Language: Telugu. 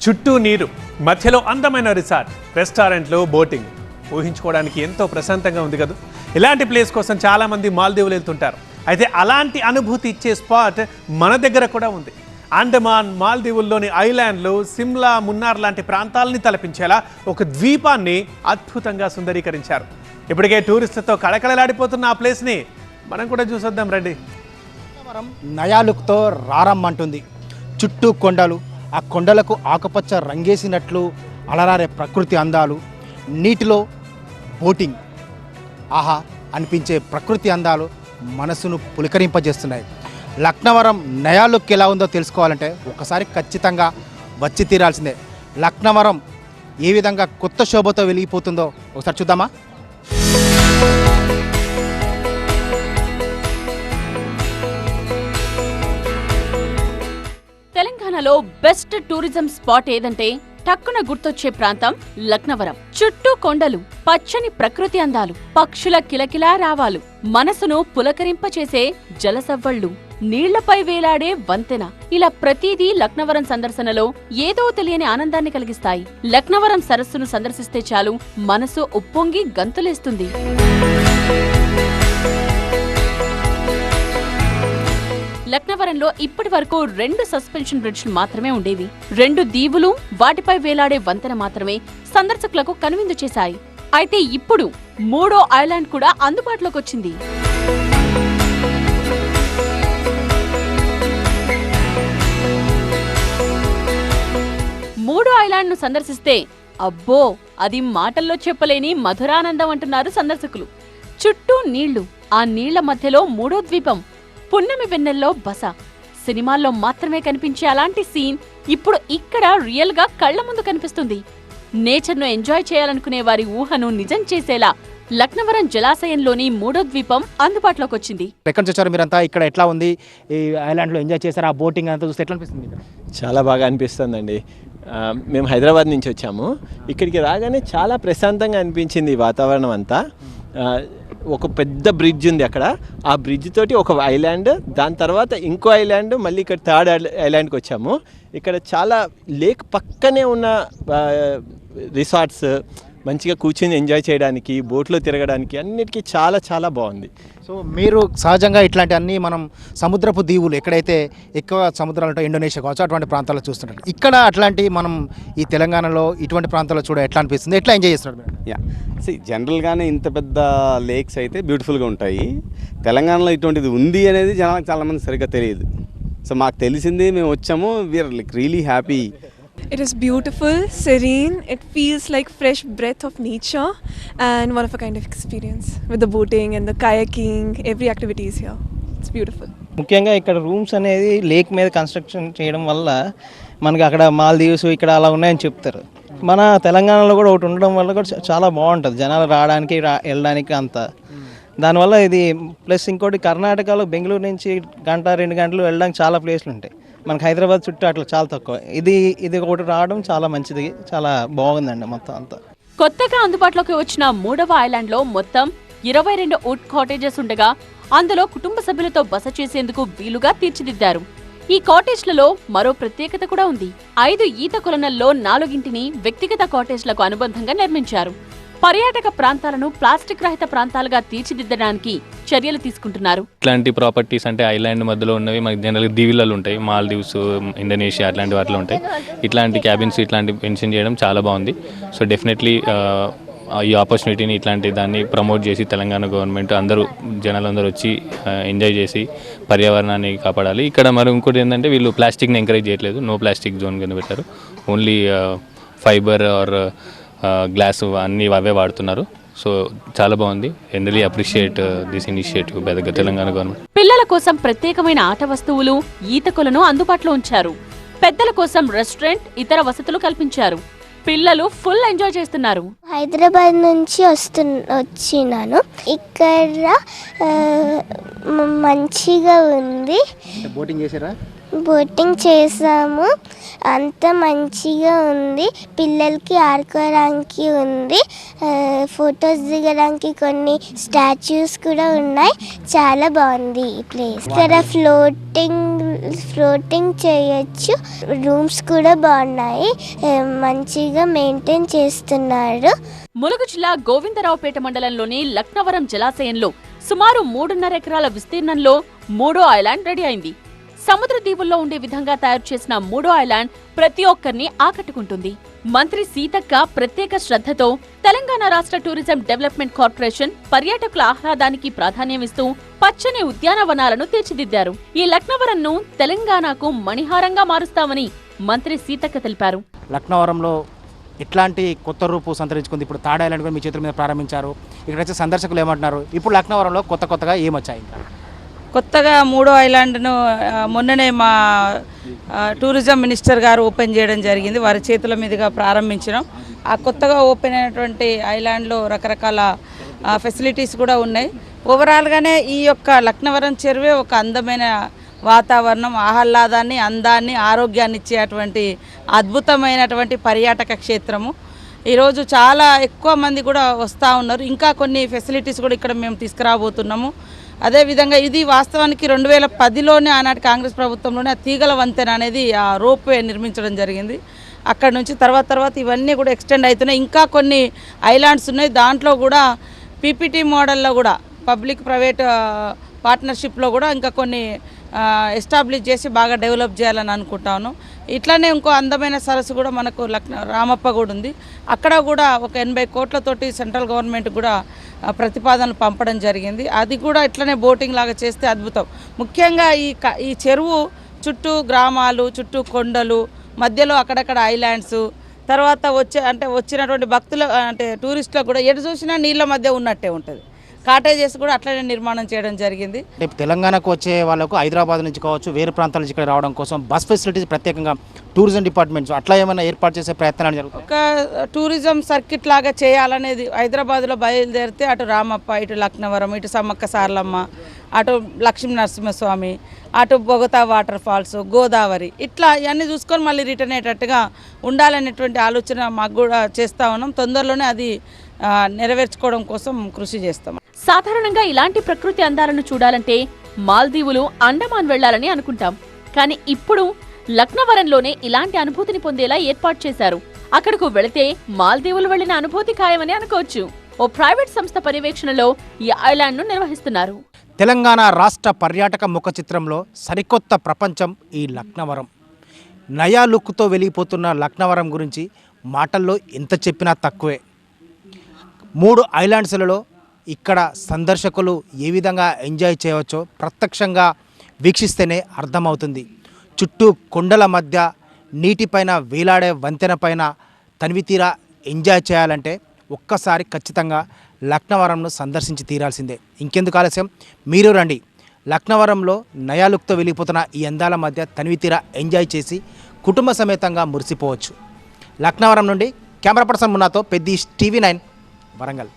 చుట్టూ నీరు, మధ్యలో అందమైన రిసార్ట్, రెస్టారెంట్లు, బోటింగ్. ఊహించుకోవడానికి ఎంతో ప్రశాంతంగా ఉంది కదా. ఇలాంటి ప్లేస్ కోసం చాలామంది మాల్దీవులు వెళ్తుంటారు. అయితే అలాంటి అనుభూతి ఇచ్చే స్పాట్ మన దగ్గర కూడా ఉంది. అండమాన్ మాల్దీవుల్లోని ఐలాండ్లు, సిమ్లా, మున్నార్ లాంటి ప్రాంతాలని తలపించేలా ఒక ద్వీపాన్ని అద్భుతంగా సుందరీకరించారు. ఇప్పటికే టూరిస్టులతో కళకళలాడిపోతున్న ఆ ప్లేస్ని మనం కూడా చూసొద్దాం రండి. నయా లుక్తో రారమ్మంటుంది. చుట్టూ కొండలు, ఆ కొండలకు ఆకుపచ్చ రంగేసినట్లు అలరారే ప్రకృతి అందాలు, నీటిలో బోటింగ్, ఆహా అనిపించే ప్రకృతి అందాలు మనసును పులకరింపజేస్తున్నాయి. లక్నవరం నయా లుక్ ఎలా ఉందో తెలుసుకోవాలంటే ఒకసారి ఖచ్చితంగా వచ్చి తీరాల్సిందే. లక్నవరం ఏ విధంగా కొత్త శోభతో వెలిగిపోతుందో ఒకసారి చూద్దామా. తెలంగాణలో బెస్ట్ టూరిజం స్పాట్ ఏదంటే టక్కున గుర్తొచ్చే ప్రాంతం లక్నవరం. చుట్టూ కొండలు, పచ్చని ప్రకృతి అందాలు, పక్షుల కిలకిలా రావాలు, మనసును పులకరింపచేసే జలసవ్వళ్లు, నీళ్లపై వేలాడే వంతెన, ఇలా ప్రతిదీ లక్నవరం సందర్శనలో ఏదో తెలియని ఆనందాన్ని కలిగిస్తాయి. లక్నవరం సరస్సును సందర్శిస్తే చాలు మనసు ఉప్పొంగి గంతులేస్తుంది. లక్నవరంలో ఇప్పటి వరకు 2 సస్పెన్షన్ బ్రిడ్జ్లు మాత్రమే ఉండేవి. 2 దీవులు, వాటిపై వేలాడే వంతెన మాత్రమే సందర్శకులకు కనువిందు చేశాయి. అయితే ఇప్పుడు 3వ ఐలాండ్ కూడా అందుబాటులోకి వచ్చింది. మూడో ఐలాండ్ ను సందర్శిస్తే అబ్బో, అది మాటల్లో చెప్పలేని మధురానందం అంటున్నారు సందర్శకులు. చుట్టూ నీళ్లు, ఆ నీళ్ల మధ్యలో 3వ ద్వీపం, పున్నమి వెన్నెల్లో బస. సినిమాల్లో మాత్రమే కనిపించే అలాంటి సీన్ ఇప్పుడు ఇక్కడ రియల్ గా కళ్ల ముందు కనిపిస్తుంది. నేచర్ ను ఎంజాయ్ చేయాలనుకునే వారి ఊహను నిజం చేసేలా లక్నవరం జలాశయంలోని 3వ ద్వీపం అందుబాటులోకి వచ్చింది. ఎక్కడి నుంచి వచ్చారు మీరంతా? ఇక్కడ ఎట్లా ఉంది? ఈ ఐలాండ్ లో ఎంజాయ్ చేశారు? ఆ బోటింగ్ అంతా చూస్తే ఎట్లా అనిపిస్తుంది? చాలా బాగా అనిపిస్తుందండి. మేము హైదరాబాద్ నుంచి వచ్చాము. ఇక్కడికి రాగానే చాలా ప్రశాంతంగా అనిపించింది ఈ వాతావరణం అంతా. ఒక పెద్ద బ్రిడ్జ్ ఉంది అక్కడ, ఆ బ్రిడ్జ్ తోటి ఒక ఐలాండ్, దాని తర్వాత ఇంకో ఐలాండ్, మళ్ళీ ఇక్కడ 3rd ఐలాండ్కి వచ్చాము. ఇక్కడ చాలా లేక్ పక్కనే ఉన్న రిసార్ట్స్, మంచిగా కూర్చొని ఎంజాయ్ చేయడానికి, బోట్లో తిరగడానికి అన్నిటికీ చాలా చాలా బాగుంది. సో మీరు సహజంగా ఇట్లాంటి అన్ని మనం సముద్రపు దీవులు, ఎక్కడైతే ఎక్కువ సముద్రాలు ఉంటాయో, ఇండోనేషియా కావచ్చు, అటువంటి ప్రాంతాల్లో చూస్తుంటారు. ఇక్కడ అట్లాంటి మనం ఈ తెలంగాణలో ఇటువంటి ప్రాంతాల్లో చూడ ఎట్లా అనిపిస్తుంది? ఎట్లా ఎంజాయ్ చేస్తున్నారు? జనరల్గానే ఇంత పెద్ద లేక్స్ అయితే బ్యూటిఫుల్గా ఉంటాయి. తెలంగాణలో ఇటువంటిది ఉంది అనేది జనాలకు చాలామంది సరిగ్గా తెలియదు. సో మాకు తెలిసింది, మేము వచ్చాము. We are like really happy. It is beautiful, serene. It feels like fresh breath of nature and one of a kind of experience with the boating and the kayaking. Every activity is here. It's beautiful. ముఖ్యంగా ఇక్కడ రూమ్స్ అనేది లేక్ మీద కన్స్ట్రక్షన్ చేయడం వల్ల మనకి అక్కడ మాల్దీవ్స్ ఇక్కడ అలా ఉన్నాయని చెప్తారు. మన తెలంగాణలో కూడా ఒకటి ఉండడం వల్ల కూడా చాలా బాగుంటుంది జనాలు రావడానికి వెళ్ళడానికి అంతా. దానివల్ల ఇది ప్లస్ ఇంకోటి కర్ణాటకలో బెంగళూరు నుంచి 1-2 గంటలు వెళ్ళడానికి చాలా ప్లేస్లు ఉంటాయి. మనకి హైదరాబాద్ చుట్టూ అట్లా చాలా తక్కువ. ఇది ఒకటి రావడం చాలా మంచిది, చాలా బాగుందండి మొత్తం అంతా. కొత్తగా అందుబాటులోకి వచ్చిన 3వ ఐలాండ్ లో మొత్తం 22 వుడ్ కాటేజెస్ ఉండగా అందులో కుటుంబ సభ్యులతో బస చేసేందుకు వీలుగా తీర్చిదిద్దారు. ఈ కాటేజ్లలో మరో ప్రత్యేకత కూడా ఉంది. 5 ఈత కొలనుల్లో 4ని వ్యక్తిగత కాటేజ్లకు అనుబంధంగా నిర్మించారు. పర్యాటక ప్రాంతాలను ప్లాస్టిక్ రహిత ప్రాంతాలుగా తీర్చిదిద్దడానికి చర్యలు తీసుకుంటున్నారు. ఇట్లాంటి ప్రాపర్టీస్ అంటే ఐలాండ్ మధ్యలో ఉన్నవి మనకి జనరల్గా దీవులలో ఉంటాయి, మాల్దీవ్స్, ఇండోనేషియా అట్లాంటి వాటిలో ఉంటాయి. ఇట్లాంటి క్యాబిన్స్ ఇట్లాంటి మెన్షన్ చేయడం చాలా బాగుంది. సో డెఫినెట్లీ ఈ ఆపర్చునిటీని ఇట్లాంటి దాన్ని ప్రమోట్ చేసి తెలంగాణ గవర్నమెంట్ జనాలందరూ వచ్చి ఎంజాయ్ చేసి పర్యావరణాన్ని కాపాడాలి. ఇక్కడ మరి ఇంకోటి ఏంటంటే వీళ్ళు ప్లాస్టిక్ని ఎంకరేజ్ చేయట్లేదు, నో ప్లాస్టిక్ జోన్ కింద పెట్టారు. ఓన్లీ ఫైబర్ ఆర్ గ్లాస్ అన్నీ అవే వాడుతున్నారు. సో చాలా బాగుంది. Really appreciate this initiative by the Telangana government. పిల్లల కోసం ప్రత్యేకమైన ఆట వస్తువులు, ఈత కొలను అందుబాటులో ఉంచారు. పెద్దల కోసం రెస్టారెంట్, ఇతర వసతులు కల్పించారు. పిల్లలు ఫుల్ ఎంజాయ్ చేస్తున్నారు. హైదరాబాద్ నుంచి వచ్చినాను. ఇక్కడ మంచిగా ఉంది. బోటింగ్ చేశారా? బోటింగ్ చేసాము, అంత మంచిగా ఉంది. పిల్లలకి ఆడుకోవడానికి ఉంది, ఫొటోస్ దిగడానికి కొన్ని స్టాచ్యూస్ కూడా ఉన్నాయి. చాలా బాగుంది ఈ ప్లేస్. ఇక్కడ ఫ్లోటింగ్ చేయొచ్చు, రూమ్స్ కూడా బాగున్నాయి, మంచిగా మెయింటైన్ చేస్తున్నారు. ములుగు జిల్లా గోవిందరావుపేట మండలంలోని లక్నవరం జలాశయంలో సుమారు 3.5 ఎకరాల విస్తీర్ణంలో 3వ ఐలాండ్ రెడీ అయింది. సముద్ర దీవుల్లో ఉండే విధంగా తయారు చేసిన 3వ ఐలాండ్ ప్రతి ఒక్కరిని ఆకట్టుకుంటుంది. మంత్రి సీతక్క ప్రత్యేక శ్రద్ధతో తెలంగాణ రాష్ట్ర టూరిజం డెవలప్మెంట్ కార్పొరేషన్ పర్యాటకుల ఆహ్లాదానికి ప్రాధాన్యమిస్తూ పచ్చని ఉద్యానవనాలను తీర్చిదిద్దారు. ఈ లక్నవరంను తెలంగాణకు మణిహారంగా మారుస్తామని మంత్రి సీతక్క తెలిపారు. లక్నవరంలో ఇట్లాంటి కొత్త రూపు సంతరించుకుంది. ఇప్పుడు థర్డ్ ఐలాండ్ కూడా మీ చేతుల మీద ప్రారంభించారు. ఇక్కడ వచ్చే సందర్శకులు ఏమంటున్నారు? ఇప్పుడు లక్నవరంలో కొత్తగా ఏమొచ్చాయి? కొత్తగా 3వ ఐలాండ్ను మొన్ననే మా టూరిజం మినిస్టర్ గారు ఓపెన్ చేయడం జరిగింది. వారి చేతుల మీదుగా ప్రారంభించడం. ఆ కొత్తగా ఓపెన్ అయినటువంటి ఐలాండ్లో రకరకాల ఫెసిలిటీస్ కూడా ఉన్నాయి. ఓవరాల్గానే ఈ యొక్క లక్నవరం చెరువే ఒక అందమైన వాతావరణం, ఆహ్లాదాన్ని, అందాన్ని, ఆరోగ్యాన్ని ఇచ్చేటువంటి అద్భుతమైనటువంటి పర్యాటక క్షేత్రము. ఈరోజు చాలా ఎక్కువ మంది కూడా వస్తూ ఉన్నారు. ఇంకా కొన్ని ఫెసిలిటీస్ కూడా ఇక్కడ మేము తీసుకురాబోతున్నాము. అదేవిధంగా ఇది వాస్తవానికి 2010లోనే ఆనాటి కాంగ్రెస్ ప్రభుత్వంలోనే ఆ తీగల వంతెన అనేది ఆ రోప్వే నిర్మించడం జరిగింది. అక్కడ నుంచి తర్వాత ఇవన్నీ కూడా ఎక్స్టెండ్ అవుతున్నాయి. ఇంకా కొన్ని ఐలాండ్స్ ఉన్నాయి. దాంట్లో కూడా పీపీటీ మోడల్లో కూడా పబ్లిక్ ప్రైవేట్ పార్ట్నర్షిప్లో కూడా ఇంకా కొన్ని ఎస్టాబ్లిష్ చేసి బాగా డెవలప్ చేయాలని అనుకుంటాను. ఇట్లానే ఇంకో అందమైన సరస్సు కూడా మనకు రామప్ప కూడా ఉంది. అక్కడ కూడా ఒక 80 కోట్లతోటి సెంట్రల్ గవర్నమెంట్ కూడా ప్రతిపాదనలు పంపడం జరిగింది. అది కూడా ఇట్లనే బోటింగ్ లాగా చేస్తే అద్భుతం. ముఖ్యంగా ఈ చెరువు చుట్టూ గ్రామాలు, చుట్టూ కొండలు, మధ్యలో అక్కడక్కడ ఐలాండ్స్, తర్వాత వచ్చినటువంటి భక్తులు టూరిస్టులకు కూడా ఎటు చూసినా నీళ్ళ మధ్య ఉన్నట్టే ఉంటుంది. కాటేజెస్ కూడా అట్లనే నిర్మాణం చేయడం జరిగింది. రేపు తెలంగాణకు వచ్చే వాళ్ళకు హైదరాబాద్ నుంచి కావచ్చు, వేరే ప్రాంతాల నుంచి ఇక్కడ రావడం కోసం బస్ ఫెసిలిటీస్ ప్రత్యేకంగా టూరిజం డిపార్ట్మెంట్స్ అట్లా ఏమైనా ఏర్పాటు చేసే ప్రయత్నాలు జరుగుతాయి? ఒక టూరిజం సర్కిట్ లాగా చేయాలనేది హైదరాబాద్లో బయలుదేరితే అటు రామప్ప, ఇటు లక్నవరం, ఇటు సమ్మక్క సారలమ్మ, అటు లక్ష్మీ నరసింహస్వామి, అటు బొగతా వాటర్ ఫాల్స్, గోదావరి, ఇట్లా ఇవన్నీ చూసుకొని మళ్ళీ రిటర్న్ అయ్యేటట్టుగా ఉండాలనేటువంటి ఆలోచన మాకు కూడా చేస్తూ ఉన్నాం. తొందరలోనే అది నెరవేర్చుకోవడం కోసం కృషి చేస్తాం. సాధారణంగా ఇలాంటి ప్రకృతి అందాలను చూడాలంటే మాల్దీవులు, అండమాన్ వెళ్లాలని అనుకుంటాం. కానీ ఇప్పుడు లక్నవరంలోనే ఇలాంటి అనుభూతిని పొందేలా ఏర్పాటు చేశారు. అక్కడకు వెళితే మాల్దీవులు వెళ్లిన అనుభూతి ఖాయమని అనుకోవచ్చు. ఓ ప్రైవేట్ సంస్థ పర్యవేక్షణలో ఈ ఐలాండ్ను నిర్వహిస్తున్నారు. తెలంగాణ రాష్ట్ర పర్యాటక ముఖ చిత్రంలో సరికొత్త ప్రపంచం ఈ లక్నవరం. నయా లుక్తో వెలిగిపోతున్న లక్నవరం గురించి మాటల్లో ఎంత చెప్పినా తక్కువే. 3 ఐలాండ్స్లలో ఇక్కడ సందర్శకులు ఏ విధంగా ఎంజాయ్ చేయవచ్చో ప్రత్యక్షంగా వీక్షిస్తేనే అర్థమవుతుంది. చుట్టూ కొండల మధ్య నీటిపైన వేలాడే వంతెన పైన తనివితీరా ఎంజాయ్ చేయాలంటే ఒక్కసారి ఖచ్చితంగా లక్నవరంను సందర్శించి తీరాల్సిందే. ఇంకెందుకు ఆలస్యం, మీరు రండి. లక్నవరంలో నయా లుక్తో వెళ్ళిపోతున్న ఈ అందాల మధ్య తనివితీరా ఎంజాయ్ చేసి కుటుంబ సమేతంగా మురిసిపోవచ్చు. లక్నవరం నుండి కెమెరా పర్సన్ మున్నాతో పెద్ది, TV9 వరంగల్.